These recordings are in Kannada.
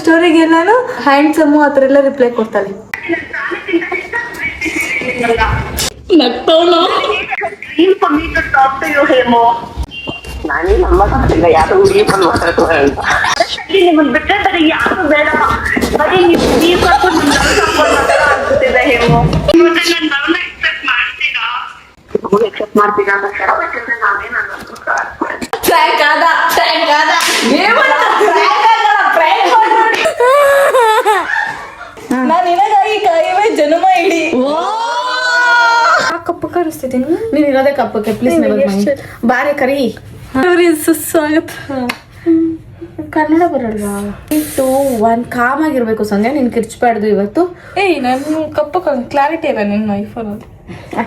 ಸ್ಟೋರಿಗೆಲ್ಲಾನು ಹ್ಯಾಂಡ್ಸಮ್ಮು ಆ ಥರ ಎಲ್ಲ ರಿಪ್ಲೈ ಕೊಡ್ತಾಳೆ. ನಾನೇ ನಂಬಕ್ಕಾಗ್ತಿಲ್ಲ ಯಾರು ಹುಡುಗಿ ಬಂದು ಮಾತಾಡ್ತಾರೆ ಅಂತ. ನಿಮ್ಮನ್ನ ಬಿಟ್ಟರೆ ಬೇರೆ ಯಾರು ಬೇಡ, ಬರೀ ನೀವು ಕರ್ಕೊಂಡು ಅನ್ಸುತ್ತಿದೆ ಹೇಮೋ. ಎಕ್ಸೆಪ್ಟ್ ಮಾಡ್ತೀರಾ ಅಂತ ನಾನು ನಿನಗಾಗಿ ಕಾಯುವೆ ಜನ್ಮ ಇಡೀ. ಕಪ್ಪು ಕರಿಸ್ತಿದ್ದೀನಿ. ನೀನ್ ಇರೋದೇ ಕಪ್ಪಕ್ಕೆ ಪ್ಲೀಸ್ ಬಾರೆ ಕರಿ. ಸುಸ್ವಾಗತ. ಕನ್ನಡ ಬರಲ್ವಾ? 2 1 ಕಾಮ್ ಆಗಿರ್ಬೇಕು ಸಂಧ್ಯಾ. ನೀನ್ ಕಿರ್ಚ್ಬಾರ್ದು ಇವತ್ತು. ಏಯ್ ನನ್ನ ಕಪ್ಪು ಕ್ಲಾರಿಟಿ ಇಲ್ಲ ನಿನ್ನ ಐಫೋನಲ್ಲಿ.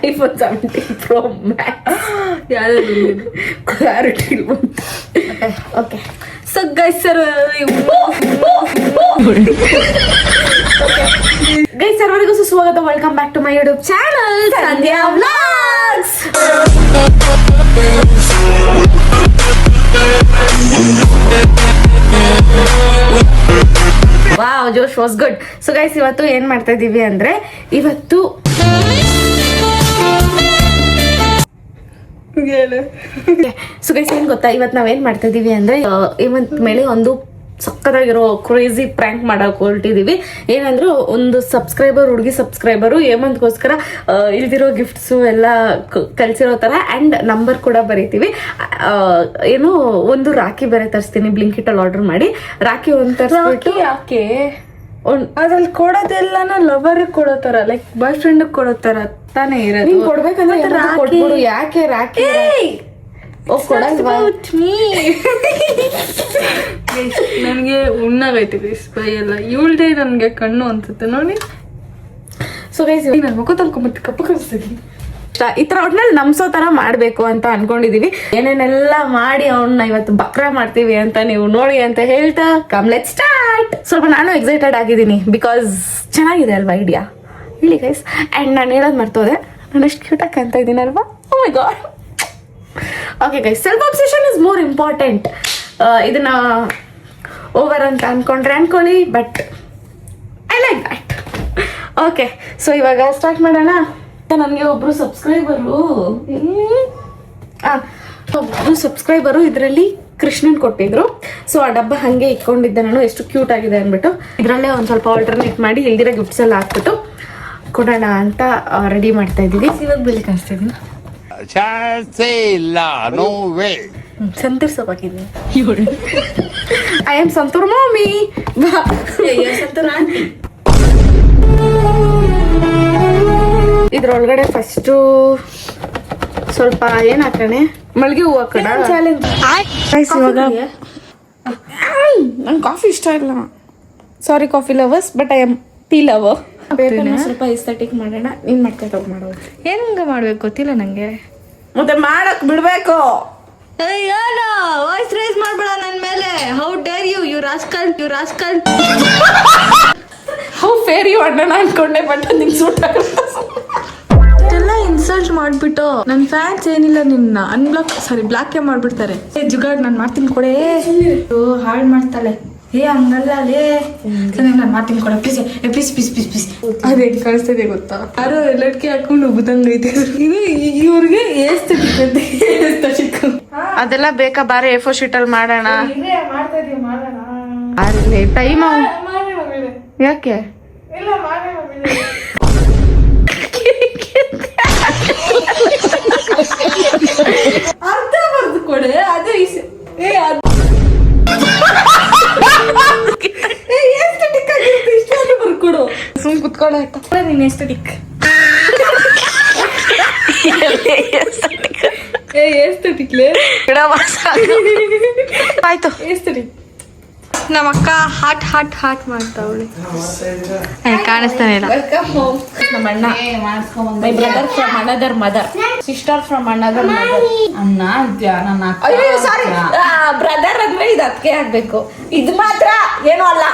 iPhone 17 Pro Max ಯಾವ್ದು ಕ್ಲಾರಿಟಿ ಇಲ್ಲ. ಓಕೆ ಸೊ ಗೈಸ್ ಗೈಸ್ ಸರ್ವರಿಗೂ ಸುಸ್ವಾಗತ. Welcome back to my YouTube channel Sandhya vlogs. Wow, ಜೋಶ್ ವಾಸ್ ಗುಡ್. ಸೊ ಗೈಸ್ ಇವತ್ತು ಏನ್ ಮಾಡ್ತಾ ಇದೀವಿ ಅಂದ್ರೆ ಇವತ್ತು ಸೊ ಗೈಸ್ ಏನ್ ಗೊತ್ತಾ, ಇವತ್ತು ನಾವೇನ್ ಮಾಡ್ತಾ ಇದೀವಿ ಅಂದ್ರೆ ಇವತ್ ಮೇಲೆ ಒಂದು ಸಕ್ಕತ್ತಾಗಿರೋ ಕ್ರೇಜಿ ಪ್ರ್ಯಾಂಕ್ ಮಾಡಕ್ ಹೊರಟಿದೀವಿ. ಏನಂದ್ರೆ ಒಂದು ಸಬ್ಸ್ಕ್ರೈಬರ್, ಹುಡುಗಿ ಸಬ್ಸ್ಕ್ರೈಬರು ಹೇಮಂತ್ಗೋಸ್ಕರ ಇಲ್ದಿರೋ ಗಿಫ್ಟ್ಸು ಎಲ್ಲ ಕಲ್ಸಿರೋ ತರ ಅಂಡ್ ನಂಬರ್ ಕೂಡ ಬರೀತೀವಿ. ಏನು ಒಂದು ರಾಖಿ ಬೇರೆ ತರಿಸ್ತೀನಿ ಬ್ಲಿಂಕಿಟಲ್ಲಿ ಆರ್ಡರ್ ಮಾಡಿ. ರಾಖಿ ಒಂದು ತರಿಸ್ಬಿಟ್ಟು ಯಾಕೆ ಅದ್ರಲ್ಲಿ ಕೊಡೋದೆಲ್ಲನ ಲವರ್ ಕೊಡೋತಾರ, ಲೈಕ್ ಬಾಯ್ ಫ್ರೆಂಡ್ ಕೊಡೋತಾರ ತಾನೇ ಇರೋದು. ನೀನ್ ಕೊಡ್ಬೇಕಂದ್ರೆ ಕೊಟ್ಬಿಡು. ಯಾಕೆ ರಾಖಿ ನನ್ಗೆ ಉಣ್ಣಾಗೈತಿ ಬೈ ಎಲ್ಲ ಇವಳ್ದೇ ನನ್ಗೆ ಕಣ್ಣು ಅನ್ಸುತ್ತೆ ನೋಡಿ. ಸೊ ಗೈಸ್ ನನ್ ಮುಖ ತಲ್ಕೊಂಬತ್ತಿ ಕಪ್ಪು ಕಲಿಸ್ತೀನಿ. ಈ ತರ ಒಟ್ನಲ್ಲಿ ನಮ್ಸೋ ತರ ಮಾಡ್ಬೇಕು ಅಂತ ಅನ್ಕೊಂಡಿದೀವಿ. ಏನೇನೆಲ್ಲ ಮಾಡಿ ಅವನ್ನ ಇವತ್ತು ಬಕ್ರ ಮಾಡ್ತೀವಿ ಅಂತ ನೀವು ನೋಡಿ ಅಂತ ಹೇಳ್ತಾ ಕಮ್ ಲೆಟ್ಸ್ ಸ್ಟಾರ್ಟ್. ಸ್ವಲ್ಪ ನಾನು ಎಕ್ಸೈಟೆಡ್ ಆಗಿದ್ದೀನಿ ಬಿಕಾಸ್ ಚೆನ್ನಾಗಿದೆ ಅಲ್ವಾ ಐಡಿಯಾ, ಹೇಳಿ ಗೈಸ್. ಅಂಡ್ ನಾನು ಹೇಳೋದು ಮರ್ತೋದೆ, ನಾನು ಎಷ್ಟು ಕ್ಯೂಟಾಗಿ ಅಂತ ಇದ್ದೀನಿ ಅಲ್ವಾ. Oh my god. Okay guys, self obsession is more important. ಇದನ್ನ ಓವರ್ ಅಂತ ಅನ್ಕೊಳ್ಳಿ, but I like that. Okay, so ಇವಾಗ ಸ್ಟಾರ್ಟ್ ಮಾಡೋಣ. ನನಗೆ ಒಬ್ರು ಸಬ್ಸ್ಕ್ರೈಬರು ಇದರಲ್ಲಿ ಕೃಷ್ಣನ್ ಕೊಟ್ಟಿದ್ರು. ಸೊ ಆ ಡಬ್ಬ ಹಂಗೆ ಇಟ್ಕೊಂಡಿದ್ದೆ ನಾನು, ಎಷ್ಟು ಕ್ಯೂಟ್ ಆಗಿದೆ ಅಂದ್ಬಿಟ್ಟು. ಇದರಲ್ಲೇ ಒಂದು ಸ್ವಲ್ಪ ಆಲ್ಟರ್ನೇಟ್ ಮಾಡಿ ಇಲ್ದಿರೋ ಗಿಫ್ಟ್ಸ್ ಎಲ್ಲ ಹಾಕ್ಬಿಟ್ಟು ಕೊಡೋಣ ಅಂತ ರೆಡಿ ಮಾಡ್ತಾ ಇದ್ದೀವಿ. ಇವಾಗ ಬೆಲೆ ಕಾಣಿಸ್ತಾ ಇದೀನಿ. ಸಂತೂರ್ ಸೊಪ್ಪು ಹಾಕಿದ್ದೀನಿ. I am Santoor mummy. Santoor aunty. ಇದ್ರೊಳಗಡೆ ಫಸ್ಟು ಸ್ವಲ್ಪ ಏನ್ ಹಾಕೋಣ, ಮಲ್ಗೆ ಹೂವು ಹಾಕೋಣ. ಇವಾಗ ನಂಗೆ ಕಾಫಿ ಇಷ್ಟ ಇಲ್ಲ. Sorry coffee lovers, but I am tea lover. ಸ್ವಲ್ಪ ಎಸ್ಥೆಟಿಕ್ ಮಾಡೋಣ. ನೀನ್ ಮಾಡ್ತಾ ಮಾಡೋದು ಹೆಂಗ ಮಾಡ್ಬೇಕು ಗೊತ್ತಿಲ್ಲ ನಂಗೆ. ಮತ್ತೆ ಮಾಡಕ್ ಬಿಡ್ಬೇಕು. ವಾಯ್ಸ್ ರೈಸ್ ಮಾಡ್ಬೇಡ ನನ್ ಮೇಲೆ. How dare you, you rascal, you rascal. How fair you ಅಣ್ಣ ಅನ್ಕೊಂಡೆ, ಬಟ್ ನಿಂಗೆ ಸೂಟ್ ಆಗುತ್ತೆ. ಎಲ್ಲ ಇನ್ಸಲ್ಟ್ ಮಾಡ್ಬಿಟ್ಟು ನನ್ನ ಫ್ಯಾನ್ಸ್ ಏನಿಲ್ಲ ನಿನ್ನ ಬ್ಲಾಕ್ ಮಾಡ್ಬಿಡ್ತಾರೆ. ಜುಗಾಡ್ ನಾನು ಮಾಡ್ತೀನಿ ಕೊಡೆ, ಹಾಳು ಮಾಡ್ತಾಳೆ. ಹಂಗಲ್ಲ ಲೇ, ನಾನು ಮಾಡ್ತೀನಿ ಕೊಡ please, please please please please. ಅದ್ ಹೆಂಗ್ ಕಳಿಸ್ತದೆ ಗೊತ್ತಾ, ಯಾರು ಎಲ್ಲಡ್ಕೆ ಹಾಕೊಂಡು ಉಬ್ಬದಂಗ ಐತೆ. ಇದು ಇವ್ರಿಗೆ ಅದೆಲ್ಲ ಬೇಕಾ? ಬಾರಿ A4 ಶೀಟ್ ಅಲ್ಲಿ ಮಾಡೋಣ. ಟೈಮ್ ಯಾಕೆ ಅರ್ಧ ಬರ್ದು ಕೊಡೆ. ಅದೇ ಎಸ್ಥೆಟಿಕ್ ಆಗಿರುತ್ತೆ. ಇಷ್ಟ ಬರ್ಕೊಡು, ಸುಮ್ ಕುತ್ಕೊಳ್ಳ. ನೀನ್ ಎಸ್ಥೆಟಿಕ್ ಆಯ್ತು. ಎಸ್ಥೆಟಿಕ್ ನಮ್ಮ ಅಕ್ಕ ಹಾಟ್ ಹಾಟ್ ಹಾಟ್ ಮಾಡ್ತಾವಳೆ. ಕಾಣಿಸ್ತಾನೆ ಇಲ್ಲ. ನಮ್ಮ ಅಣ್ಣ, my brother from another mother, sister from another mother. ಅಣ್ಣ ಅಂತ್ಯ ನನ್ನ ಸಾರಿ, ಬ್ರದರ್ ಅಂದ್ರೆ ಇದು ಅದಕ್ಕೆ ಆಗ್ಬೇಕು. ಇದು ಮಾತ್ರ ಏನೋ ಅಲ್ಲ,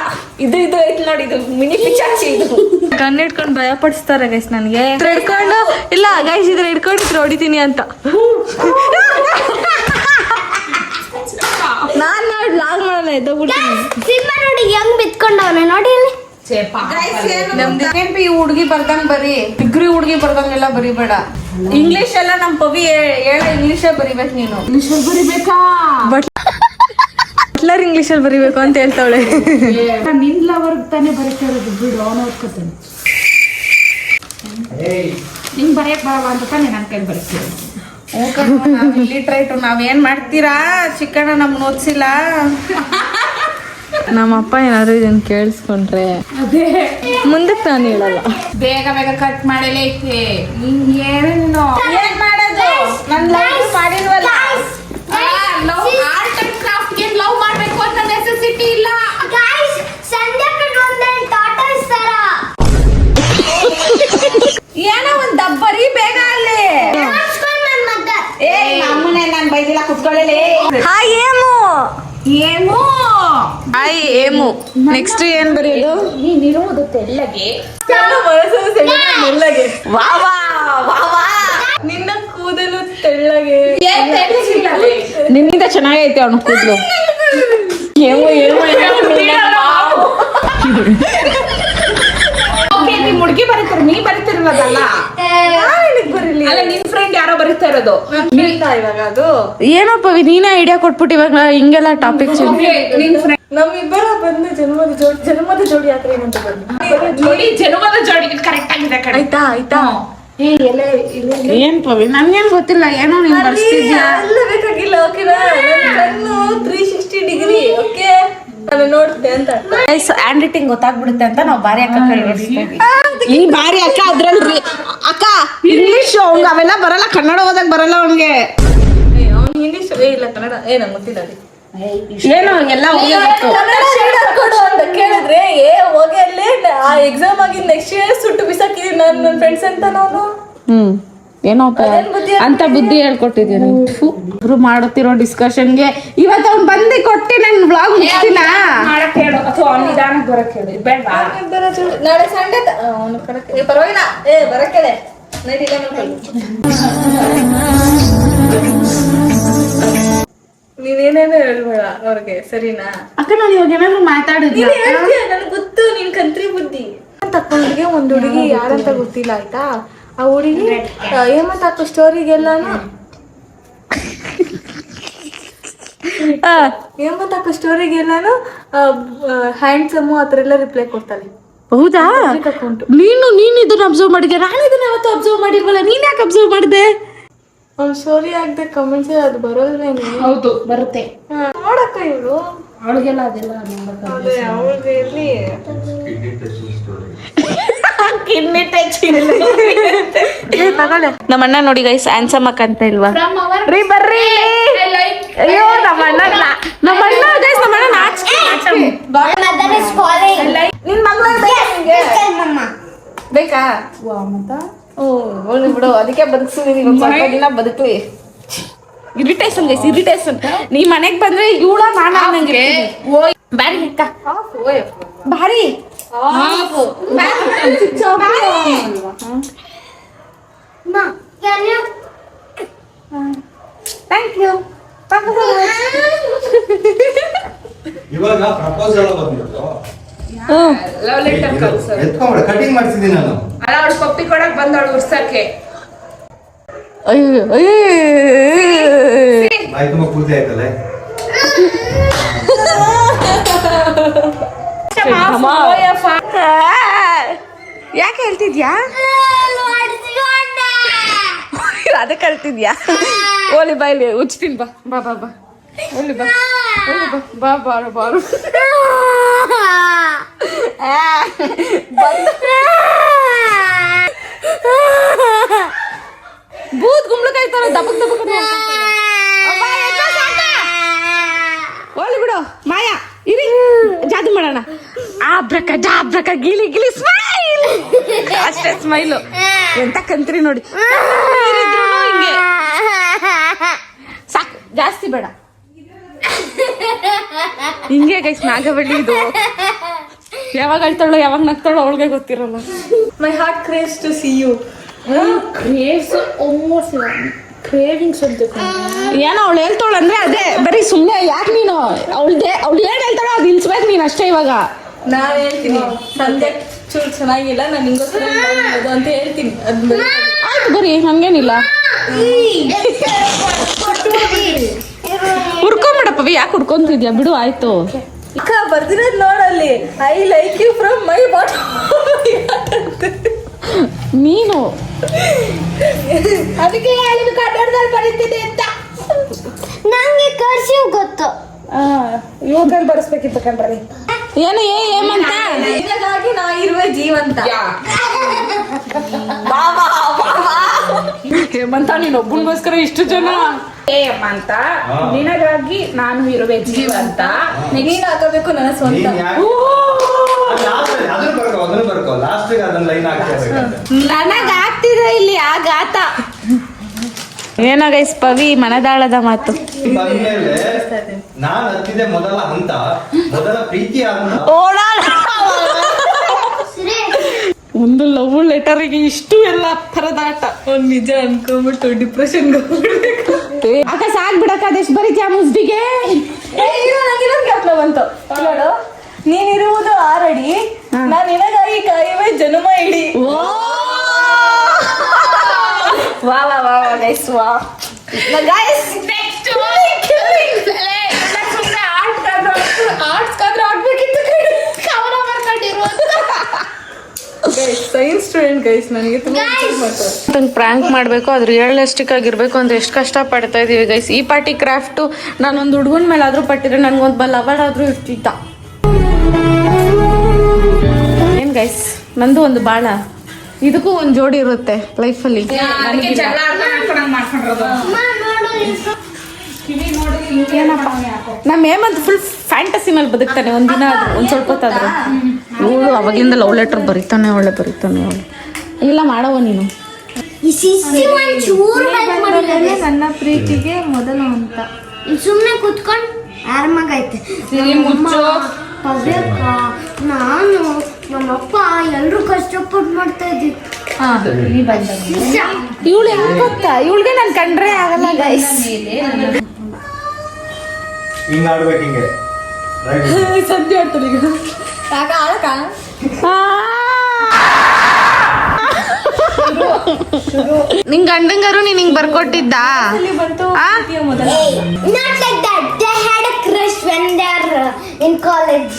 ಇದು ಐತ್ ನೋಡಿ, ಇದು ಮಿನಿ ಪಿಚಾಚಿ. ಇದು ಗನ್ ಇಟ್ಕೊಂಡು ಭಯ ಪಡಿಸ್ತಾರೆ ಗೈಸ್ ನನಗೆ. ಹಿಡ್ಕೊಂಡು ಇಲ್ಲ ಗೈಸ್, ಇದ್ರ ಹಿಡ್ಕೊಂಡಿದ್ರು ಹೊಡಿತೀನಿ ಅಂತ. ನಾನು ಲಾಗ್ ಮಾಡಲ್ಲ, ಎದ್ದೋಗ್ಬಿಡ್ತೀನಿ. ಸಿನಿಮಾ ನೋಡಿ ಹೆಂಗ್ ಬಿತ್ಕೊಂಡು ಇಟ್ಕೊಂಡವನೆ ನೋಡಿ ಇಲ್ಲಿ. ಈ ಹುಡುಗಿ ಬರ್ದಂಗ್ ಬರೀ ಡಿಗ್ರಿ ಹುಡುಗಿ ಬರ್ದಂಗೆಲ್ಲ ಬರಿಬೇಡ. ಇಂಗ್ಲಿಷ್ ಎಲ್ಲ ನಮ್ ಪವಿ ಹೇಳ ಇಂಗ್ಲಿಷೇ ಬರಿಬೇಕು ನೀನು. ಇಂಗ್ಲಿಷ್ ಬರಿಬೇಕಾ? ಬಟ್ಲರ್ ಇಂಗ್ಲಿಷಲ್ಲಿ ಬರಿಬೇಕು ಅಂತ ಹೇಳ್ತಾವಳೆ. ನಿನ್ ಲವರ್ ತಾನೇ ಬರೀತಾ ಇರೋದು ಬಿಡು, ಅವನು ಓದ್ಕೋತಾನೆ. ನಿಂಗ್ ಬರೆಯಕ್ ಬರಲ್ಲ ಅಂತ ತಾನೇ ನನ್ ಕೈ ಬರ್ತೀವಿ. ಲಿಟ್ರೇಟು ನಾವೇನ್ ಮಾಡ್ತೀರಾ ಚಿಕ್ಕಣ್ಣ ನಮ್ನ ಓದ್ಸಿಲ್ಲ. ನಮ್ಮ ಅಪ್ಪ ಏನಾದ್ರು ಇದನ್ನ ಕೇಳಿಸ್ಕೊಂಡ್ರೆ ಅದೇ ಮುಂದಕ್ಕೆ ನಾನು ಹೇಳಲ್ಲ. ಬೇಗ ಬೇಗ ಕಟ್ ಮಾಡಲೇ ಏನೇನು ಏನ್ ಮಾಡೋದು. ನನ್ ಲವ್ ಮಾಡಿಲ್ವಲ್ಲ. ಆರ್ಟ್ ಅಂಡ್ ಕ್ರಾಫ್ಟ್ ಗೆ ಲವ್ ಮಾಡ್ಬೇಕು ಅಂತ ನೆಸೆಸಿಟಿ ಇಲ್ಲ. Guys, ಸಂಧ್ಯಾ ಕಣ್ಣೊಂದೆ ಟಾಟಾ ಇಸ್ತಾರ. ಏನೋ ಒಂದ್ ದಬ್ಬರಿ ಬೇಗ ಅಲ್ಲಿ. ನಮಸ್ಕಾರ ನನ್ನ ಮಗ. ಏ ನಮ್ಮನೆ ನಾನ್ ಬೈದಿಲ್ಲ ಕುತ್ಕೊಳ್ಳಲಿ. ಹಾಯ್ ಏಮು ಏನು ಹಾಯ್ ಏಮು. ನೆಕ್ಸ್ಟ್ ಏನ್ ಬರೆಯೋದು? ನೀನಿರುವುದು ತೆಳ್ಳಗೆ. ತೆಳ್ಳಗೆ. ವಾ ವಾ ವಾ ವಾ. ನಿನ್ನ ಕೂದಲು ತೆಳ್ಳಗೆ. ನಿನ್ನಿಂದ ಚೆನ್ನಾಗೈತೆ ಅವನು ಕೂದಲು. ಏಮು ಏಮು ಮುಡ್ಗಿ ಬರೀತಾರೆ, ನೀ ಬರೀತಿರೋದಲ್ಲ. ಬರಲಿ ಅಲ್ಲ ನಿನ್ ಫ್ರೆಂಡ್ ಯಾರೋ ಬರೀತಾ ಇರೋದು ಇವಾಗ. ಅದು ಏನೋ ಪವಿ ನೀನೇ ಐಡಿಯಾ ಕೊಟ್ಬಿಟ್ಟು ಇವಾಗ ಹಿಂಗೆಲ್ಲ ಟಾಪಿಕ್ ನಿನ್ ಫ್ರೆಂಡ್ ನಮ್ಮಿಬ್ಬರ ಬಂದು ಜನ್ಮದ ಜೋಡಿ ಯಾತ್ರೆ ಏನಂತ ಜೋಡಿ ಜನ್ಮದ ಜೋಡಿ ಕರೆಕ್ಟ್ ಆಗಿದೆ ಕಡೆ. ಆಯ್ತಾ ಆಯ್ತಾ. ಏನ್ ಪವಿ ನನ್ಗೇನ್ ಗೊತ್ತಿಲ್ಲ, ಏನೋ ನೀನ್ ಬರ್ಸ್ತಿದ್ಯಾ. ಎಲ್ಲ ಬೇಕಾಗಿಲ್ಲ ಓಕೆನಾ. ಕಣ್ಣು 360 ಡಿಗ್ರಿ ಓಕೆ. ನಾನು ನೋಡ್ತೆ ಅಂತ ಹ್ಯಾಂಡ್ ರೈಟಿಂಗ್ ಗೊತ್ತಾಗ್ಬಿಡುತ್ತೆ ಅಂತ ನಾವು ಬಾರಿ ಅಕ್ಕ ಈ ಬಾರಿ ಅಕ್ಕ ಅದ್ರಲ್ರಿ ಅಕ್ಕ ಇಂಗ್ಲಿಷ್ ಅವ್ಗ ಅವೆಲ್ಲ ಬರಲ್ಲ, ಕನ್ನಡ ಓದಕ್ ಬರಲ್ಲ ಅವ್ನಿಗೆ. ಅವ್ನು ಇಂಗ್ಲಿಷ್ ಇಲ್ಲ ಕನ್ನಡ ನಂಗೆ ಗೊತ್ತಿಲ್ಲ. ಏನು ಎಲ್ಲ ಕೊಡು ಅಂತ ಕೇಳಿದ್ರೆ ಹೋಗಿ ಅಲ್ಲೇ ಆ ಎಕ್ಸಾಮ್ ಆಗಿದ್ ನೆಕ್ಸ್ಟ್ ಇಯರ್ ಸುಟ್ಟು ಬಿಸಾಕಿದೀನಿ ನಾನು ನನ್ನ ಫ್ರೆಂಡ್ಸ್ ಅಂತ. ನಾನು ಏನೋ ಅಂತ ಬುದ್ಧಿ ಹೇಳ್ಕೊಟ್ಟಿದ್ದೀನಿ. ಇಬ್ರು ಮಾಡುತ್ತಿರೋ ಡಿಸ್ಕಷನ್ಗೆ ಇವತ್ತು ಅವ್ನು ಬಂದು ಕೊಟ್ಟು ನನ್ ವ್ಲಾಗ್ ಮುಗಿಸ್ತೀನ ಮಾಡಕ್ ಹೇಳು ಅಥವಾ ನಿಧಾನಕ್ಕೆ ಬರಕ್ ಹೇಳು. ಬೇಡವಾ ನಾಳೆ ಸಂಡೆ ಅವನು ಪರವಾಗಿಲ್ಲ. ಬರಕ್ಕೆ ನೈಟ್ ನೀನೇನೇನು ಹೇಳ್ಬೇಡ ಅವ್ರಿಗೆ ಸರಿನಾ ಅಕ್ಕ. ನಾನು ಇವಾಗ ಏನಾದ್ರು ಮಾತಾಡಿದ್ಯಾ? ನನ್ಗೆ ಗೊತ್ತು ನಿನ್ ಕಂತ್ರಿ ಬುದ್ಧಿ. ತಕೊಂಡ್ಗೆ ಒಂದ್ ಹುಡುಗಿ ಯಾರಂತ ಗೊತ್ತಿಲ್ಲ ಆಯ್ತಾ. ಆ ಹುಡುಗಿ ಹೇಮಂತ್ ಹಾಕೋ ಸ್ಟೋರಿಗೆಲ್ಲಾನು ಹೇಮಂತ್ ಹಾಕೋ ಸ್ಟೋರಿಗೆಲ್ಲಾನು ಹ್ಯಾಂಡ್ಸಮು ಆ ಥರ ಎಲ್ಲ ರಿಪ್ಲೈ ಕೊಡ್ತಾಳೆ. ಹೌದಾ? ನೀನು ಇದನ್ನ ಅಬ್ಸರ್ವ್ ಮಾಡಿದ್ಯಾ? ನಾನು ಇದನ್ನ ಯಾವತ್ತೂ ಅಬ್ಸರ್ವ್ ಮಾಡಿಲ್ವಲ್ಲ. ನೀನ್ ಯಾಕೆ ಅಬ್ಸರ್ವ್ ಮಾಡಿದೆ? ಅವ್ನು ಸ್ಟೋರಿ ಹಾಕ್ದೆ ಕಮೆಂಟ್ಸ್ ಅದು ಬರೋಲ್ವೇನೆ. ಹೌದು ಬರುತ್ತೆ. ನೋಡಕ್ಕ ಇವಳು ಅವಳಿಗೆಲ್ಲ ಅದೆಲ್ಲ ಅದೇ ಅವಳಿಗೆ ಇರ್ಲಿ. ನಮ್ಮ ಅಣ್ಣ ನೋಡಿ ಗೈಸ್ ಹ್ಯಾಂಡ್ಸಮ್ ಅಕ್ಕ ಅಂತ ಇಲ್ವಾ? ಬರ್ರಿ. ಅಯ್ಯೋ ನಮ್ಮ ಅಣ್ಣ ಗೈಸ್ ನಮ್ಮ ಅಣ್ಣ ನಾಚಿಕೆ. Mother is calling. ನಿನ್ ಮಗಳು ಬೇಕಾ? ಬಿಡು ಅದಕ್ಕೆ ಬದುಕ್ಸಿದೀನಿ. ಸ್ವಲ್ಪ ದಿನ ಬದುಕ್ಲಿ. Irritation guys irritation. ನೀ ಮನೆಗ್ ಬಂದ್ರೆ ಇವಳ ನಾನ ನಂಗೆ ಬಾರಿ ಅಕ್ಕ ಬಾರಿ Can you? Thank you. ಇವಾಗ ಪ್ರಪೋಸಲ್ ಬಂದಿತ್ತು. ಲವ್ ಲೆಟರ್ ಕಳ್ಸು. ಎತ್ಕೊಂಡ್ಬಿಡ ಕಟಿಂಗ್ ಮಾಡ್ಸಿದ್ದೀನಿ ನಾನು. ಅಲ್ಲ ಅವಳು ಪಪ್ಪಿ ಕೊಡಕ್ ಬಂದವಳು ಉರ್ಸಕ್ಕೆ. ಬಾಯಿ ತುಂಬ ಪೂರ್ತಿ ಆಯ್ತಲ್ಲ. ಯಾಕೆ ಹೇಳ್ತಿದ್ಯಾ? ಅದಕ್ಕೆ ಹೇಳ್ತಿದ್ಯಾ? ಓಲಿ ಬಾಯ್ಲಿ ಉಚ್ತೀನಿ. ಬಾ ಬಾ ಬಾ ಬಾ ಓಲಿ ಬಾ ಬಾ ಬಾರು ಬಾರು. ಬೂತ್ ಗುಂಬ್ಳಕಾಯಿ ತರ ದಬಕ್ ದಬಕ್ ಓಲಿ ಬಿಡು ಮಾಯಾ. ಇರಿ ಜಾದು ಮಾಡೋಣ. ಜಾಬ್ರಕ ಗಿಲಿ ಗಿಲಿ ಸ್ಮೈಲ್. ಅಷ್ಟೇ ಸ್ಮೈಲು. ಎಂತ ಕಂತ್ರಿ ನೋಡಿ. ಹಿಂಗೆ ಸಾಕು, ಜಾಸ್ತಿ ಬೇಡ. ಹಿಂಗೆ ಗೈಸ್ ನಾಗವಳ್ಳಿ ಇದು. ಯಾವಾಗ ಅಳ್ತಾಳೋ ಯಾವಾಗ ನಗ್ತಾಳೋ ಅವಳಿಗೆ ಗೊತ್ತಿರಲ್ಲ. My heart craves to see you. Craves almost cravings ಅಂತ ಏನೋ ಅವಳು ಹೇಳ್ತಾಳು ಅಂದ್ರೆ ಅದೇ ಬರೀ ಸುಮ್ಮನೆ. ಯಾಕೆ ನೀನು ಅವಳು ಏನ್ ಹೇಳ್ತಾಳೋ ಅದು ನಿಲ್ಸ್ಬೇಕು ನೀನು ಅಷ್ಟೇ. ಇವಾಗ ನಾನ್ ಹೇಳ್ತೀನಿ ಸಂಧ್ಯಾ ಚೂರು ಚೆನ್ನಾಗಿಲ್ಲ ನಾನು ನಿಂಗೋಸ್ಕರ ಮಾಡೋದು ಅಂತ ಹೇಳ್ತೀನಿ ಅದ್ ಆಯ್ತು ಬರೀ ಹಂಗೇನಿಲ್ಲ ಹುಡ್ಕೊಂಬಿಡಪ್ಪವಿ ಯಾಕೆ ಹುಡ್ಕೊಂತಿದ್ಯಾ ಬಿಡು ಆಯ್ತು ಅಕ್ಕ ಬರ್ದಿರೋದು ನೋಡಲ್ಲಿ I like you from my bottom ನೀನು ಅದಕ್ಕೆ ಹೇಳಿದ್ದು ಕನ್ನಡದಲ್ಲಿ ಬರೀತೀನಿ ಅಂತ ನಂಗೆ ಕರ್ಸಿವ್ ಗೊತ್ತು ಇವಾಗ ಬರೆಸ್ಬೇಕಿತ್ತು ಕಣ್ರಿ ಏನು ಏಮಂತ ನಿನಗಾಗಿ ನಾ ಇರುವೆ ಜೀವಂತ ಹೇಮಂತ ನೀನ್ ಒಬ್ಬನಿಗೋಸ್ಕರ ಇಷ್ಟು ಜನ ಹೇಮಂತ ನಿನಗಾಗಿ ನಾನು ಇರುವೆ ಜೀವಂತ ನೀನ್ ಹಾಕಬೇಕು ನನ್ನ ಸ್ವಂತ ಅದನ್ನು ಬರ್ಕೋ ಲಾಸ್ಟ್ ಅದನ್ನ ಲೈನ್ ಹಾಕ್ತಾ ನನಗ್ ಆಗ್ತಿದೆ ಇಲ್ಲಿ ಆ ಗಾತ ಏನ ಗೈಸ್ ಪವಿ ಮನದಾಳದ ಮಾತು ಬಂದ್ಮೇಲೆ ನಾನ್ ಹತ್ತಿದೆ ಮೊದಲ ಹಂತ ಮೊದಲ ಪ್ರೀತಿ ಹಂತ ಒಂದು ಲವ್ ಲೆಟರ್ಗೆ ಇಷ್ಟು ಎಲ್ಲ ಪರದಾಟ ಅವ್ನ್ ನಿಜ ಅನ್ಕೊಂಡ್ಬಿಟ್ಟು ಡಿಪ್ರೆಷನ್ಗೆ ಹೋಗ್ಬಿಡ್ಬೇಕು ಅಕ್ಕ ಸಾಕ್ ಬಿಡಕ್ಕ ಅದೆಷ್ಟು ಬರೀತ್ಯಾ ಮುಸ್ಬಿಗೆ ಜ್ಞಾಪನ ಬಂತು ನೋಡು ನೀನಿರುವುದು ಆರಡಿ ನಾನು ನಿನಗಾಗಿ ಕಾಯುವೆ ಜನ್ಮ ಇಡಿ ವಾ ವಾ ವಾ ವಾ ಗೈಸ್ ವಾ ಗೈಸ್ ಸೈನ್ಸ್ ಸ್ಟೂಡೆಂಟ್ ಗೈಸ್ ನನಗೆ ತುಂಬಾ ಪ್ರ್ಯಾಂಕ್ ಮಾಡಬೇಕು ಅದು ರಿಯಲಿಸ್ಟಿಕ್ ಆಗಿರ್ಬೇಕು ಅಂತ ಎಷ್ಟು ಕಷ್ಟ ಪಡ್ತಾ ಇದೀವಿ ಗೈಸ್ ಈ ಪಾರ್ಟಿ ಕ್ರಾಫ್ಟು ನಾನೊಂದು ಹುಡುಗನ ಮೇಲೆ ಆದ್ರೂ ಪಟ್ಟಿದ್ರೆ ನನ್ಗೊಂದು ಲವರ್ ಆದ್ರೂ ಇರ್ತಿದ್ದ ಏನ್ ಗೈಸ್ ನಂದು ಒಂದು ಬಾಳ ಇದಕ್ಕೂ ಒಂದು ಜೋಡಿ ಇರುತ್ತೆ ಲೈಫಲ್ಲಿ ನಮ್ಮ ಹೇಮಂತ್ ಫುಲ್ ಫ್ಯಾಂಟಸಿ ಮೇಲೆ ಬದುಕ್ತಾನೆ ಒಂದಿನ ಆದ್ರೂ ಒಂದ್ ಸ್ವಲ್ಪ ಹೊತ್ತಾದ್ರು ಇವಳು ಅವಾಗಿಂದ ಲವ್ ಲೆಟರ್ ಬರೀತಾನೆ ಒಳ್ಳೆ ಇಲ್ಲ ಮಾಡವ ನೀನು ಈ ಸಿಸಿ ಒಂಚೂರು ಬ್ಯಾಕ್ ಮಾಡಿದ್ರೆ ನನ್ನ ಪ್ರೀತಿಗೆ ಮೊದಲು ಅಂತ ಸುಮ್ಮನೆ ಕುತ್ಕೊಂಡು ಆರಾಮಾಗೈತೆ ಪವ್ಯಕ್ಕ ನಾನು ನಮ್ಮಪ್ಪ ಎಲ್ರು ಕಷ್ಟಪಟ್ಟು ಮಾಡ್ತಾ ಇದ್ದೀವಿ ಇವಳು ಹೆಂಗ್ ಗೊತ್ತಾ ಇವಳಿಗೆ ನಾನು ಕಂಡ್ರೆ ಆಗಲ್ಲ ಗೈಸ್ ಹಿಂಗ್ ಆಡ್ಬೇಕು ಹಿಂಗೆ ಸದ್ಯ ಆಡ್ತಾರೆ ಈಗ ಯಾಕ ಆಡಕ ನಿಂಗ್ ಗಂಡಂಗಾರು ನೀನ್ ಹಿಂಗ್ ಬರ್ಕೊಟ್ಟಿದ್ದ ಬಂತು ಆ? ಮೊದಲ Not like that. They had a crush when they are in college.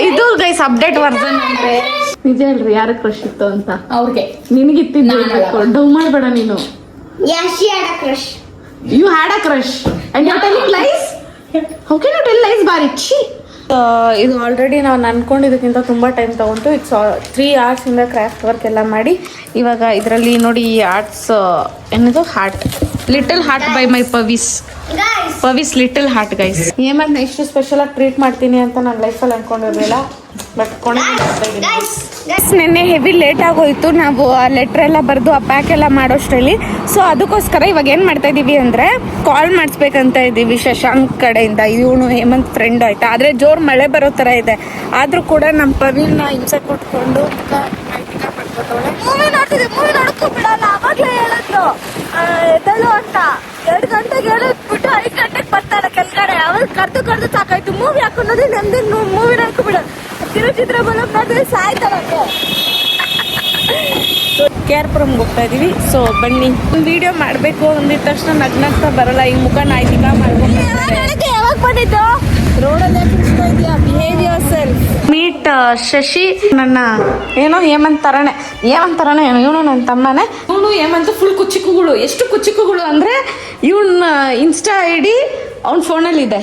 ಇದು ಗೈಸ್ ಅಪ್ಡೇಟ್ ವರ್ಜನ್ ಅಂದ್ರೆ ನಿಜ ಹೇಳ್ರಿ ಯಾರ ಕ್ರಶ್ ಇತ್ತು ಅಂತ ಅವ್ರಿಗೆ ನಿನಗಿತ್ತಿದ್ದು ಡೌ ಮಾಡ್ಬೇಡ ನೀನು Yeah, she had a crush. You had a crush and you telling lies how can you tell lies ಬಾರಿಚ್ಚಿ ಇದು ಆಲ್ರೆಡಿ ನಾವು ಅನ್ಕೊಂಡಿದ್ದಕ್ಕಿಂತ ತುಂಬ ಟೈಮ್ ತಗೊಂತು ಇಟ್ಸ್ 3 hours ಇಂದ ಕ್ರಾಫ್ಟ್ ವರ್ಕ್ ಎಲ್ಲ ಮಾಡಿ ಇವಾಗ ಇದರಲ್ಲಿ ನೋಡಿ ಈ ಆರ್ಟ್ಸ್ ಏನದು heart little heart by my ಪವಿಸ್ ಲಿಟಲ್ ಹಾರ್ಟ್ ಗೈಸ್ ಏಮಂತ ಇಷ್ಟು ಸ್ಪೆಷಲ್ ಆಗಿ ಟ್ರೀಟ್ ಮಾಡ್ತೀನಿ ಅಂತ ನಾನು ಲೈಫಲ್ಲಿ ಅನ್ಕೊಂಡಿರಲಿಲ್ಲ ಬಟ್ ನಿನ್ನೆ ಹೆವಿ ಲೇಟ್ ಆಗೋಯ್ತು ನಾವು ಆ ಲೆಟ್ರ್ ಎಲ್ಲ ಬರೆದು ಆ ಪ್ಯಾಕ್ ಎಲ್ಲ ಮಾಡೋಷ್ಟರಲ್ಲಿ ಸೊ ಅದಕ್ಕೋಸ್ಕರ ಇವಾಗ ಏನು ಮಾಡ್ತಾ ಇದ್ದೀವಿ ಅಂದರೆ ಕಾಲ್ ಮಾಡಿಸ್ಬೇಕಂತ ಇದ್ದೀವಿ ಶಶಾಂಕ್ ಕಡೆಯಿಂದ ಇವನು ಹೇಮಂತ್ ಫ್ರೆಂಡ್ ಆಯ್ತಾ ಆದರೆ ಜೋರು ಮಳೆ ಬರೋ ಥರ ಇದೆ ಆದರೂ ಕೂಡ ನಮ್ಮ ಪವಿನ ಹಿಂಸೆ ಕೊಟ್ಕೊಂಡು ಮೂವಿ ನೋಡಕ್ಕೂ ಬಿಡಲ್ಲ ಅವಾಗ್ಲೇ ಹೇಳಿದ್ರು ಎದ್ದಳು ಅಂತ 2 ಗಂಟೆಗೆ ಹೇಳಿದ್ಬಿಟ್ಟು 5 ಗಂಟೆಗೆ ಬರ್ತಾಳೆ ಕೆಳಗಡೆ ಅವಾಗ ಕರ್ದು ಸಾಕಾಯ್ತು ಮೂವಿ ಹಾಕೊಂಡ್ರೆ ನೆಮ್ಮದಿ ಮೂವಿ ನೋಡಕ್ಕೂ ಬಿಡಲ್ಲ ಕಿರುಚಿತ್ರ ಬಲಂ ನೋಡಿದ್ರೆ ಸಾಯ್ತಾರಂತೆ ಕೇರ್ಪುರಮ್ಗೆ ಹೋಗ್ತಾ ಇದೀವಿ ಸೊ ಬನ್ನಿ ಒಂದು ವಿಡಿಯೋ ಮಾಡಬೇಕು ಅಂದಿದ ತಕ್ಷಣ ನಗ್ನಗ್ತಾ ಬರಲ್ಲ ಈ ಮುಖ ನಾಯ್ತಿಕ ಮಾಡ್ಕೊಂಡು ಯಾವಾಗ ಬಂದಿದ್ದು ರೋಡಲ್ಲೇ ಬಿಡಿಸ್ತಾ ಇದೆಯಾ behave your self meet Shashi ನನ್ನ ಏನೋ ಹೇಮಂತ್ ಥರನೇ ಏನೋ ಇವನು ನನ್ನ ತಮ್ಮನೇ ಇವನು ಹೇಮಂತ್ ಫುಲ್ ಕುಚಿಕುಗಳು ಎಷ್ಟು ಕುಚಿಕುಗಳು ಅಂದರೆ ಇವನ ಇನ್ಸ್ಟಾ ID ಅವ್ನ ಫೋನಲ್ಲಿದೆ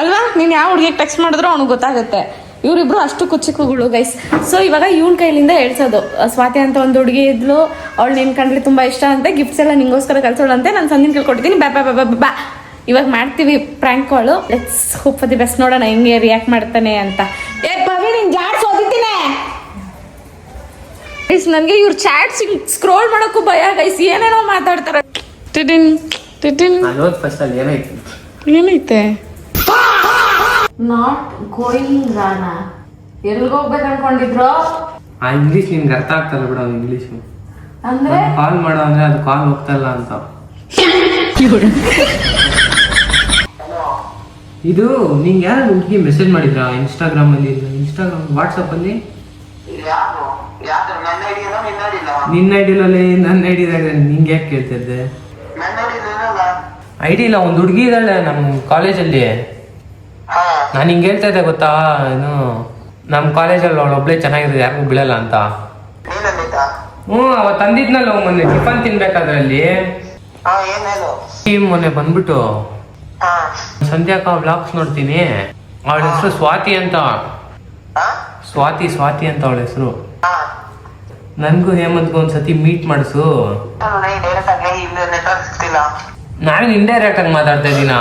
ಅಲ್ವಾ ನೀನು ಯಾವ ಹುಡುಗಿಗೆ ಟೆಕ್ಸ್ಟ್ ಮಾಡಿದ್ರು ಅವ್ನಿಗೆ ಗೊತ್ತಾಗುತ್ತೆ ಇವರಿಬ್ರು ಅಷ್ಟು ಕುಚಿಕುಗಳು ಗೈಸ್ ಸೊ ಇವಾಗ ಇವನ್ ಕೈಲಿಂದ ಹೇಳ್ಸೋದು ಸ್ವಾತಿ ಅಂತ ಒಂದು ಹುಡುಗಿ ಇದ್ಲು ಅವಳು ನಿನ್ ಕಂಡ್ರೆ ತುಂಬಾ ಇಷ್ಟ ಅಂತೆ ಗಿಫ್ಟ್ಸ್ ಎಲ್ಲ ನಿಂಗೋಸ್ಕರ ಕಳ್ಸೋಳಂತೆ ನಾನು ಸಂದಿನ ಕೇಳ್ಕೊಡ್ತೀನಿ ಬಾ ಇವಾಗ ಮಾಡ್ತೀವಿ prank call let's hope for the best ನೋಡೋಣ ಹೆಂಗೆ ರಿಯಾಕ್ಟ್ ಮಾಡ್ತಾನೆ ಅಂತ ಏ ಪವಿ ನೀನ್ ಜಾಡ್ಸ್ ಓದಿತೀನಿ ಗೈಸ್ ನನಗೆ ಇವ್ರ ಚಾಟ್ಸ್ ಸ್ಕ್ರೋಲ್ ಮಾಡೋಕ್ಕೂ ಭಯ ಗೈಸ್ ಏನೇನೋ ಮಾತಾಡ್ತಾರೆ ಏನೈತೆ ನಾಟ್ ಗೋಯಿಂಗ್ ರಾಣ ಎಲ್ಗ ಹೋಗ್ಬೇಕು ಅನ್ಕೊಂಡಿದ್ರು ಆ ಇಂಗ್ಲಿಷ್ ನಿನ್ಗೆ ಅರ್ಥ ಆಗ್ತಲ್ಲ ಬಿಡ ಇಂಗ್ಲಿಷ್ ಅಂದ್ರೆ ಕಾಲ್ ಮಾಡೋ ಅಂದ್ರೆ ಅದು ಕಾಲ್ ಹೋಗ್ತಾ ಇಲ್ಲ ಅಂತ ಇದು ನಿಂಗೆ ಯಾರು ಹುಡುಗಿ ಮೆಸೇಜ್ ಮಾಡಿದ್ರಾ ಇನ್ಸ್ಟಾಗ್ರಾಮಲ್ಲಿ ವಾಟ್ಸಪ್ಪಲ್ಲಿ? ನಿನ್ನ ಐಡಿಯಲ್ಲಿ ನನ್ನ ಐಡಿದಾಗ ನಿಂಗೆ ಯಾಕೆ ಕೇಳ್ತಿದ್ದೆ? ಐಡಿ ಇಲ್ಲ, ಒಂದು ಹುಡುಗಿ ಇದ್ದಾಳೆ ನಮ್ಮ ಕಾಲೇಜಲ್ಲಿ. ನಾನು ಹಿಂಗೆ ಹೇಳ್ತಾ ಇದ್ದೆ ಗೊತ್ತಾ, ಏನು ನಮ್ಮ ಕಾಲೇಜಲ್ಲಿ ಅವಳೊಬ್ಳೆ ಚೆನ್ನಾಗಿರೋದು ಯಾರಿಗೂ ಬೀಳಲ್ಲ ಅಂತ. ಅವತ್ತು ತಂದಿದ್ನಲ್ಲ ಮೊನ್ನೆ ಟಿಫನ್ ತಿನ್ಬೇಕಾದ್ರಲ್ಲಿ ಮೊನ್ನೆ ಬಂದ್ಬಿಟ್ಟು ಸಂಧ್ಯಾಕ ವ್ಲಾಗ್ಸ್ ನೋಡ್ತೀನಿ. ಅವಳ ಹೆಸರು ಸ್ವಾತಿ ಅಂತ. ಸ್ವಾತಿ ಅಂತ ಅವಳ ಹೆಸರು. ನನ್ಗೂ ಹೇಮಂತ್ಗೂ ಒಂದ್ಸತಿ ಮೀಟ್ ಮಾಡಿಸು. ನಾನು ಇಂಡೈರೆಕ್ಟ್ ಆಗಿ ಮಾತಾಡ್ತಾ ಇದ್ದೀನ.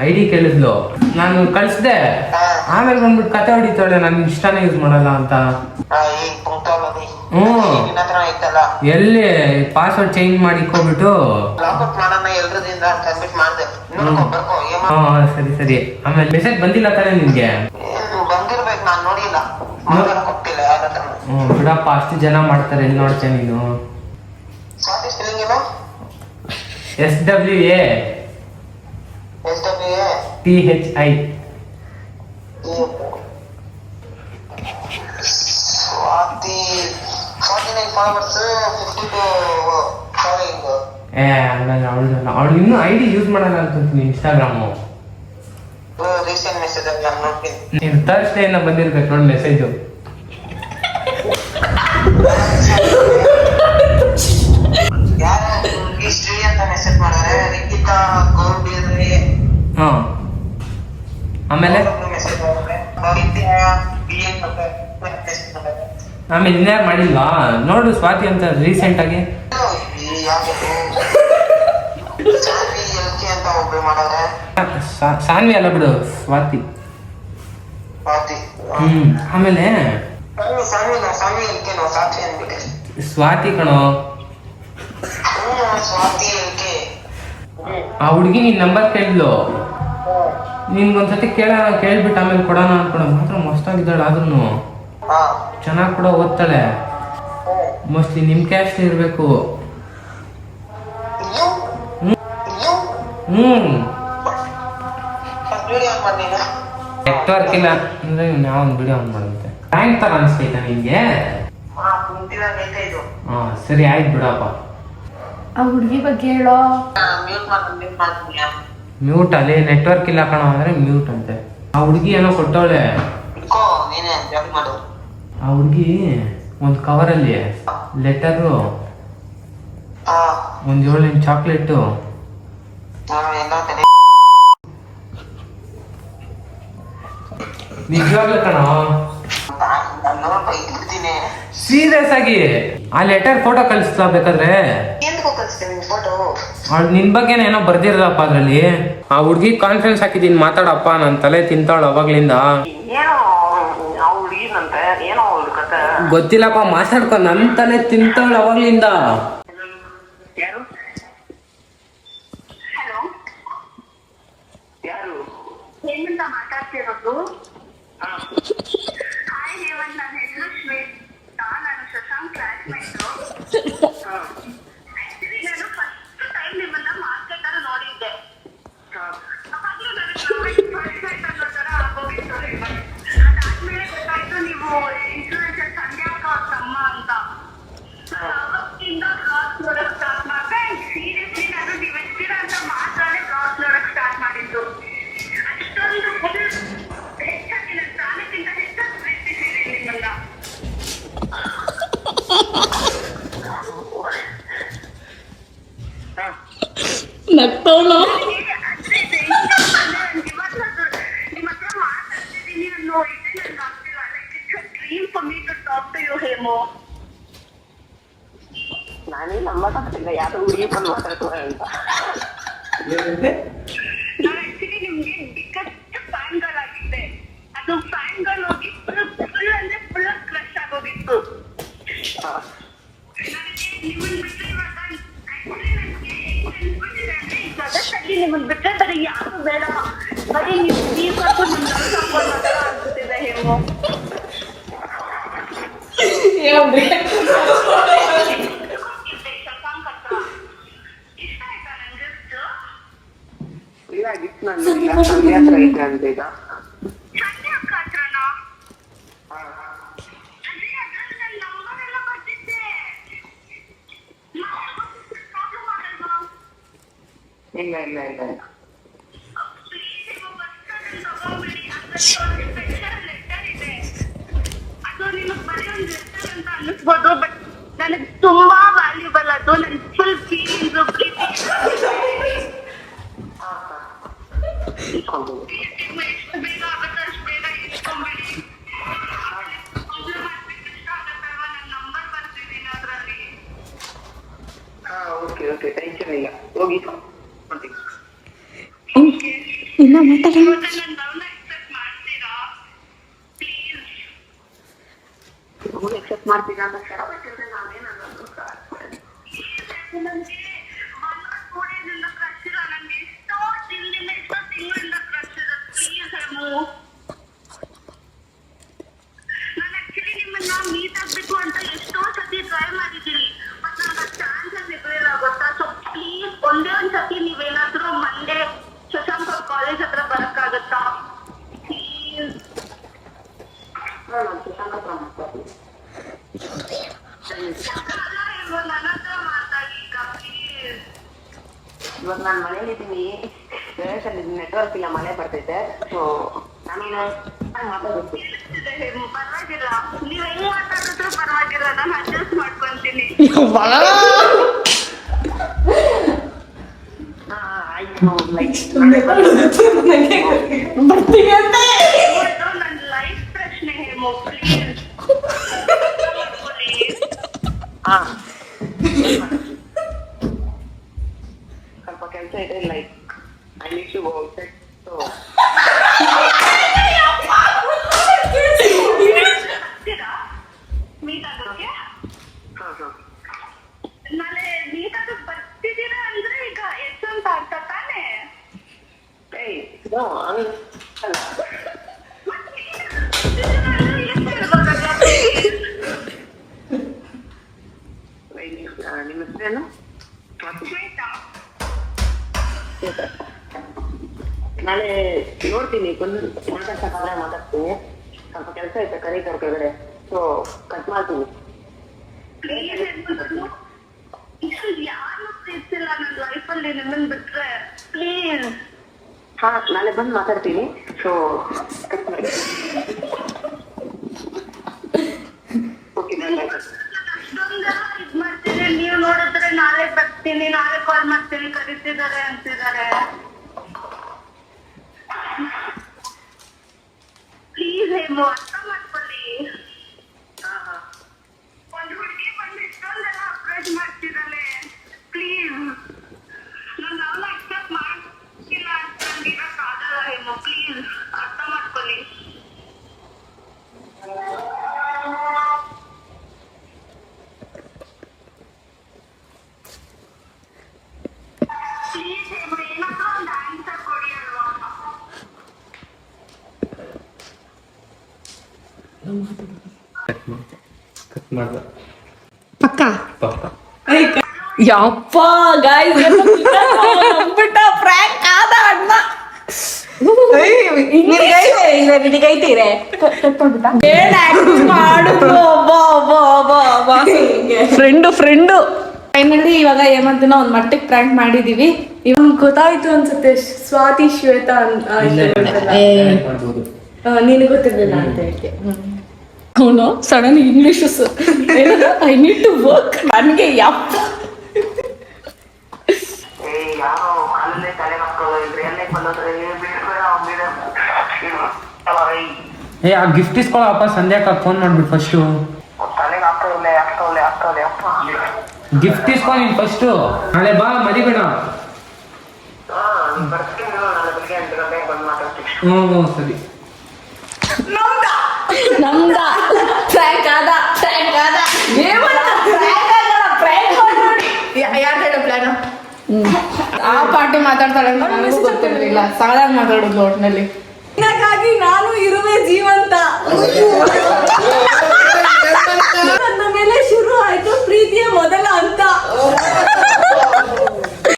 ಐಡಿ ಕೇಳಿದ್ಲು, ನಾನು ಕಳ್ಸ್ದೆ. ಆಮೇಲೆ ಬಂದ್ಬಿಟ್ಟು ಕತೆ ಹೊಡಿತಾಳೆ, ನನ್ ಇನ್ಸ್ಟಾನೇ ಯೂಸ್ ಮಾಡಲ್ಲ ಅಂತ. ಎಲ್ಲಿ ಪಾಸ್ವರ್ಡ್ ಚೇಂಜ್ ಮಾಡಿ ಇಕ್ಕೋಬಿಟ್ಟು. ಸರಿ. ಆಮೇಲೆ ಮೆಸೇಜ್ ಬಂದಿಲ್ಲ ತಾನೇ ನಿನ್ಗೆ? ಬಿಡಪ್ಪ, ಅಷ್ಟು ಜನ ಮಾಡ್ತಾರೆ, ಎಲ್ಲಿ ನೋಡ್ತೇನೆ ನೀನು? SWA THI. ಅವಳು ಇನ್ನೂ ಐಡಿ ಯೂಸ್ ಮಾಡಲ್ಲ ಅಂತೀನಿ ಇನ್ಸ್ಟಾಗ್ರಾಮು. ನೀನು ಥರ್ಸ್ಡೇ ಇಂದ ಬಂದಿರ್ಬೇಕು ನೋಡಿ ಮೆಸೇಜು. ಆಮೇಲೆ ಇನ್ಯಾರು ಮಾಡಿಲ್ವಾ? ನೋಡು ಸ್ವಾತಿ ಅಂತ ರೀಸೆಂಟ್ ಆಗಿ. ಸಾನ್ವಿ ಅಲ್ಲ ಬಿಡು, ಸ್ವಾತಿ. ಆಮೇಲೆ ಸ್ವಾತಿ ಕಣೋ. ಆ ಹುಡುಗಿ ನಿನ್ ನಂಬರ್ ಕೇಳಿದ್ಲು, ನಿನ್ಗೊಂದ್ಸತಿ ಕೇಳ್ಬಿಟ್ಟು ಆಮೇಲೆ ಕೊಡೋಣ ಅನ್ಕೊಳ. ಮಾತ್ರ ಮಸ್ತಾಗಿದ್ದಾಳೆ, ಆದ್ರೂ ಚೆನ್ನಾಗಿ ಕೂಡ ಓದ್ತಾಳೆ. ಮೋಸ್ಟ್ಲಿ ನಿಮ್ ಕ್ಯಾಸ್ಟ್ ಇರ್ಬೇಕು. ನೆಟ್ವರ್ಕ್ ಇಲ್ಲ ಅಂದ್ರೆ ನಾವೊಂದು ವಿಡಿಯೋ ಆನ್ ಮಾಡುತ್ತೆ. ಟ್ಯಾಂಕ್ ತರ ಅನ್ಸ್ತೈತ ನಿನ್ಗೆ? ಸರಿ ಆಯ್ತು ಬಿಡಪ್ಪ. ಆ ಹುಡುಗಿ ಬಗ್ಗೆ ಹೇಳೋ. ಮ್ಯೂಟ್ ಅಲ್ಲಿ ನೆಟ್ವರ್ಕ್ ಇಲ್ಲ ಕಣ ಅಂದ್ರೆ ಮ್ಯೂಟ್ ಅಂತೆ. ಆ ಹುಡುಗಿ ಏನೋ ಕೊಟ್ಟವಳೆ. ಆ ಹುಡುಗಿ ಒಂದು ಕವರಲ್ಲಿ ಲೆಟರು, ಒಂದ್ 7 ಚಾಕ್ಲೇಟು, ನಿಜವಾಗ್ಲೂ ಕಣ, ಸೀರಿಯಸ್ ಆಗಿ ಆ ಲೆಟರ್ ಫೋಟೋ ಕಳಿಸ್ಲಾ ಬೇಕಾದ್ರೆ? ಅವ್ಳು ನಿನ್ ಬಗ್ಗೆನೇ ಏನೋ ಬರ್ದಿರದಪ್ಪ ಅದ್ರಲ್ಲಿ. ಆ ಹುಡ್ಗಿ ಕಾನ್ಫಿಡೆನ್ಸ್ ಹಾಕಿದೀನಿ, ಮಾತಾಡಪ್ಪ, ನನ್ ತಲೆ ತಿಂತಾವಳು ಅವಾಗ್ಲಿಂದ. ಗೊತ್ತಿಲ್ಲಪ್ಪ, ಮಾತಾಡ್ಕೊ, ನನ್ ತಲೆ ತಿಂತಾವಳು ಅವಾಗ್ಲಿಂದ. ಮಾತಾಡ್ತಿರೋದು ಹಾಯ್ ಹೇಮಂತ್, ನನ್ನ ಹೆಸರು ಶ್ವೇತಾ, ನಾನು ಶಶಾಂಕ್ ಕ್ಲಾಸ್ಮೇಟು. ಆಕ್ಚುಲಿ ನಾನು ಫಸ್ಟ್ ಟೈಮ್ ನಿಮ್ಮನ್ನ ಮಾರ್ಕೆಟ್ ಅಲ್ಲಿ ನೋಡಿದ್ದೆ. ಅವಾಗಲೂ ನನಗೆ ಫಸ್ಟ್ ಅನ್ನೋ ತರ ಆಗೋಗಿತ್ತು. ಅದಾದ್ಮೇಲೆ ಗೊತ್ತಾಯ್ತು ನೀವು ಇನ್ಫ್ಲೂಯೆನ್ಸರ್ ಸಂಧ್ಯಾಕ ಅವ್ರ ತಮ್ಮ ಅಂತ. ಅವತ್ತಿಂದ ಬ್ಲಾಗ್ಸ್ ನೋಡಕ್ ಸ್ಟಾರ್ಟ್ ಮಾಡಿದೆ. ಸೀರಿಯಸ್ಲಿ ನಾನು ನೀವು ಇರ್ತೀರಾ ಅಂತ ಮಾತ್ರನೇ ಬ್ಲಾಗ್ಸ್ ನೋಡಕ್ ಸ್ಟಾರ್ಟ್ ಮಾಡಿದ್ದು. ಅಷ್ಟೊಂದು ಹೆಚ್ಚಾಗಿ ನನ್ನ ಪ್ರಾಣಕ್ಕಿಂತ ಹೆಚ್ಚಾಗಿ ಪ್ರೀತಿಸಿದೆ ನಿಮ್ಮನ್ನ. ನಗ್ತವಳು. ನಿಮ್ಮ ಹತ್ರ ಮಾತಾಡ್ತಿದ್ದೀನಿ ಅನ್ನೋ ಇದೆ ನನ್ಗೆ ಆಗ್ತಿಲ್ಲ. It's a dream for me to talk to you ಹೇಮೋ. ನಾನೇ ನಂಬಕ್ಕಾಗ್ತಿಲ್ಲ ಯಾರು ಹುಡುಗಿ ಬಂದು ಮಾತಾಡ್ತಾರೆ ಅಂತ. ನಾನು ಆಕ್ಚುಲಿ ನಿಮ್ಗೆ ಬಿಗ್ಗೆಸ್ಟ್ ಫ್ಯಾನ್ ಗರ್ಲ್ ಆಗಿದ್ದೆ. ಅದು ಫ್ಯಾನ್ ಗರ್ಲ್ ಹೋಗಿ ಫುಲ್ ಅಂದ್ರೆ ಫುಲ್ ಕ್ರಶ್ ಆಗೋಗಿತ್ತು. ನನಗೆ ನಿಮ್ಮನ್ನ ಬಿಟ್ಟರೆ ಇವಾಗ ಆಕ್ಚುಲಿ ನನಗೆ ಅನ್ಕೊಂಡಿದೆ ಅಂದ್ರೆ ಈ ಜಗತ್ತಲ್ಲಿ ನಿಮ್ಮನ್ನ ಬಿಟ್ಟರೆ ಬರೀ ಯಾರು ಬೇಡ, ಬರೀ ನೀವು ಕರ್ಕೊಂಡು ನನ್ನ ಕೆಲಸ ಹಾಕೊಂಡು ಮಾತ್ರ ಅನ್ಸುತ್ತಿದೆ ಹೇಮೋ. ಶಶಾಂಕ್ ಹತ್ರ ಇಷ್ಟ ಆಯ್ತಾ ನನಗೆ ಇಲ್ಲ ಗಿಫ್ಟ್ ನಾನು ಸಂಧ್ಯಾ ಹತ್ರ ಐತೆ ಅಂತ ಈಗ ಸಂಧ್ಯಾ ಅಕ್ಕ ಹತ್ರನಾ? ಅದೇ ಅದ್ರಲ್ಲಿ ನನ್ನ ನಂಬರ್ ಎಲ್ಲ ಬರ್ತಿದ್ದೆ. ಪ್ರಾಬ್ಲಮ್ ಆಗಲ್ವಾ? ಇಲ್ಲ ಇಲ್ಲ ಇಲ್ಲ ಇಲ್ಲ ಪ್ಲೀಸ್ ನೀವು ಬರ್ತಾನೆ ತಗೋಬೇಡಿ. ಅದ್ರಲ್ಲಿ ಒಂದು ಸ್ಪೆಷಲ್ ಲೆಟರ್ ಇದೆ. ಅದು ನಿಮಗೆ ಬರೀ ಒಂದು ಲೆಟರ್ ಅಂತ ಅನ್ನಿಸ್ಬೋದು, ಬಟ್ ನನಗೆ ತುಂಬಾ ವ್ಯಾಲ್ಯೂಬಲ್. ಅದು ನನ್ನ ಫುಲ್ ಫೀಲಿಂಗ್ಸ್ ಪ್ರೀತಿ ಇಸ್ಕೊಂಡ್ಬೋದು. ಎಷ್ಟು ಬೇಗ ಆಗುತ್ತೆ ಅಷ್ಟು ಬೇಗ ಇಸ್ಕೊಂಬಿಡಿ. ಪ್ರಾಬ್ಲಮ್ ಆಗ್ಬೇಕು ಇಷ್ಟ ಆಗತ್ತಲ್ವಾ? ನನ್ನ ನಂಬರ್ ಬರ್ತಿದ್ದೀನಿ ಅದರಲ್ಲಿ. ಓಕೆ ಓಕೆ ಟೆನ್ಷನ್ ಇಲ್ಲ, ಹೋಗಿ ಕೊಡ್ತೀನಿ. ಇನ್ನ ಮಾತಾಡ ಇವತ್ತು ನನ್ನ ಲವ್ನ ಎಕ್ಸೆಪ್ಟ್ ಮಾಡ್ತೀರಾ ಪ್ಲೀಸ್? ಎಕ್ಸೆಪ್ಟ್ ಮಾಡ್ತೀರಾ ಅಂತ ಕೇಳಬೇಕಿದ್ರೆ ನಾವೇನನ್ನೋದು ನನಗೆ 1 or 2 days ಇಂದ ಕ್ರಶ್ ಇಲ್ಲ. ನನಗೆ ಎಷ್ಟೋ ದಿನದಿಂದ ಎಷ್ಟೋ ತಿಂಗಳಿಂದ ಕ್ರಶ್ ಇದೆ. ಪ್ಲೀಸ್ ಹೇಮು, ನಾನು ಆಕ್ಚುಲಿ ನಿಮ್ಮನ್ನ ಮೀಟ್ ಆಗ್ಬೇಕು ಅಂತ ಎಷ್ಟೋ ಸತಿ ಟ್ರೈ ಮಾಡಿದ್ದೀನಿ, ಬಟ್ ನನಗೆ ಚಾನ್ಸ್ ಸಿಗಲಿಲ್ಲ ಗೊತ್ತಾ. ಸೊ ಪ್ಲೀಸ್ ಒಂದೇ ಒಂದು ಸತಿ ನೀವೇನಾದ್ರೂ ಮಂಡೇ ಶಶಾಂಕ್ ಅವ್ರ ಕಾಲೇಜ್ ಹತ್ರ ಬರಕ್ಕಾಗತ್ತಾ ಪ್ಲೀಸ್? ನಾನು ಶಶಾಂಕ್ ಹತ್ರ ಮಾತಾಡ್ತೀನಿ. ನನ್ನ ಹತ್ರ ಮಾತಾಡಿ ಈಗ ಪ್ಲೀಸ್. ಇವಾಗ ನಾನು ಮನೇಲಿದ್ದೀನಿ, ನೆಟ್ವರ್ಕ್ ಇಲ್ಲ, ಮಳೆ ಬರ್ತೈತೆ. ಸೊ ನಾನು ಮಾತಾಡ್ಬೇಕು. ಹೇಮು ಪರವಾಗಿಲ್ಲ, ನೀವ್ ಹೆಂಗ್ ಮಾತಾಡಿದ್ರು ಪರವಾಗಿಲ್ಲ, ನಾನು ಅಡ್ಜಸ್ಟ್ ಮಾಡ್ಕೊಂತೀನಿ. ಆಯ್ತು ಲೈಕ್ ಬರ್ತೀನಿ ಅಂತ ಇವತ್ತು ನನ್ನ ಲೈಫ್ ಪ್ರಶ್ನೆ ಹೇಮು ಪ್ಲೀಸ್. ಸ್ವಲ್ಪ ಕೆಲಸ ಇದೆ, like I need to go outside. So meet ಆಗೋಕೆ ಹಾಂ ಹಾಂ ನಾಳೆ ಮೀಟ್ ಆಗೋಕ್ ಬರ್ತಿದ್ದೀರಾ ಅಂದ್ರೆ ಈಗ ಎಷ್ಟು ಅಂತ ಅರ್ಥ ತಾನೇ? ಏಯ್ ನೋ ಅಲ್ಲ ನಿಮ್ಮ ಹೆಸರೇನು? ನಾಳೆ ನೋಡ್ತೀನಿ, ಬಂದು ಮಾತಾಡ್ಸಕ್ಕಾದ್ರೆ ಮಾತಾಡ್ತೀನಿ. ಸ್ವಲ್ಪ ಕೆಲಸ ಐತೆ ಕರೀತಾರೆ ಕೆಳಗಡೆ, ಸೊ ಕಟ್ ಮಾಡ್ತೀನಿ. ಪ್ಲೀಸ್ ಯಾರು ಪ್ರೀತಿಸಿಲ್ಲ ನನ್ನ ಲೈಫಲ್ಲಿ ನಿಮ್ಮನ್ ಬಿಟ್ರೆ ಪ್ಲೀಸ್. ಹಾ ನಾಳೆ ಬಂದು ಮಾತಾಡ್ತೀನಿ, ಸೊ ಕಟ್ ಮಾಡಿ. ಓಕೆ ಬಾಯ್ ಬಾಯ್. ಅಷ್ಟೊಂದೆಲ್ಲ ಇದ್ ಮಾಡ್ತೀನಿ, ನೀವು ನೋಡಿದ್ರೆ ನಾಳೆ ಬರ್ತೀನಿ, ನಾಳೆ ಕಾಲ್ ಮಾಡ್ತೀನಿ, ಕರೀತಿದ್ದಾರೆ ಅಂತಿದ್ದಾರೆ. ಪ್ಲೀಸ್ ಹೇಮು ಅರ್ಥ ಮಾಡ್ಕೊಳ್ಳಿ. ಒಂದು ಹುಡುಗಿ ಬಂದು ಇಷ್ಟೊಂದೆಲ್ಲ ಅಪ್ರೋಚ್ ಮಾಡ್ತಿದ್ದಾಳೆ. ಪ್ಲೀಸ್ ನಾನು ಅವನ್ನ ಅಕ್ಸೆಪ್ಟ್ ಮಾಡ್ತಿಲ್ಲ ಅಂತ ನನಗೆ ಇರೋಕ್ಕಾಗಲ್ಲ ಹೇಮು, ಪ್ಲೀಸ್ ಅರ್ಥ ಮಾಡ್ಕೊಳ್ಳಿ. ಪ್ಲೀಸ್ ಹೇಮು ಏನಾದ್ರೂ ಒಂದು ಆನ್ಸರ್ ಕೊಡಿ ಅಲ್ವಾ? ಕಟ್ ಮಾಡ್ದ ಪಕ್ಕ ಪಾಪ. ಯಪ್ಪ ಗಾಯ್ಸ್ ನಂಬಿಟ್ಟ ಫ್ರ್ಯಾಂಕ್ ಆದ ಅಣ್ಣ. ಫ್ರೆಂಡು ಫೈನಲಿ ಇವಾಗ ಏಮಂತನ ಒಂದ್ ಮಟ್ಟಕ್ಕೆ ಪ್ರ್ಯಾಂಕ್ ಮಾಡಿದೀವಿ. ಇವಾಗ ಗೊತ್ತಾಯ್ತು ಅನ್ಸುತ್ತೆ, ಸ್ವಾತಿ ಶ್ವೇತಾ ಮಾಡ್ಬೋದು. ನೀನು ಗೊತ್ತಿರ್ಲಿಲ್ಲ ಅಂತ ಹೇಳಿ. ಅವನು sudden English I need to work. ನನಗೆ ಯಪ್ಪ ಯಾರೋ ಕಾಲಲ್ಲೇ ತಲೆ ಹಾಕೋದು ಇದ್ರೆ ಎಲ್ಲೇ ಬಂದೋದ್ರೆ ಏ ಆ ಗಿಫ್ಟ್ ಇಸ್ಕೊಳಪ್ಪ, ಸಂಧ್ಯಾಕ ಫೋನ್ ಮಾಡ್ಬಿಟ್ಟು ಫಸ್ಟು ತಲೆಗೆ ಹಾಕೋಲೆ ಹಾಕೋಲೆ ಹಾಕೋಲೆ ಅಪ್ಪ. ಗಿಫ್ಟ್ ಇಸ್ಕೊ ನೀನು ಫಸ್ಟು. ನಾಳೆ ಬಾ ಮರಿಬೇಡ. ಬರ್ತೀನಿ, ನಾಳೆ ಬೆಳಿಗ್ಗೆ 8 ಗಂಟೆಗೆ ಬಂದು ಮಾತಾಡ್ತೀನಿ. ಹ್ಞೂ ಸರಿ. ನಮ್ದ ಫ್ರ್ಯಾಂಕ್ ಆದ ಯಾರು ಹೇಳೋ ಪ್ಲಾನ್? ಆ ಪಾರ್ಟಿ ಮಾತಾಡ್ತಾಳೆ ಅಂತ ನನಗೂ ಗೊತ್ತಿರ್ಲಿಲ್ಲ. ಸಾಲಾಗಿ ಮಾತಾಡೋದು ಒಟ್ನಲ್ಲಿ. ಇದಕ್ಕಾಗಿ ನಾನು ಇರುವೆ ಜೀವಂತ. ನನ್ನ ಮೇಲೆ ಶುರು ಆಯ್ತು ಪ್ರೀತಿಯ ಮೊದಲ ಹಂತ.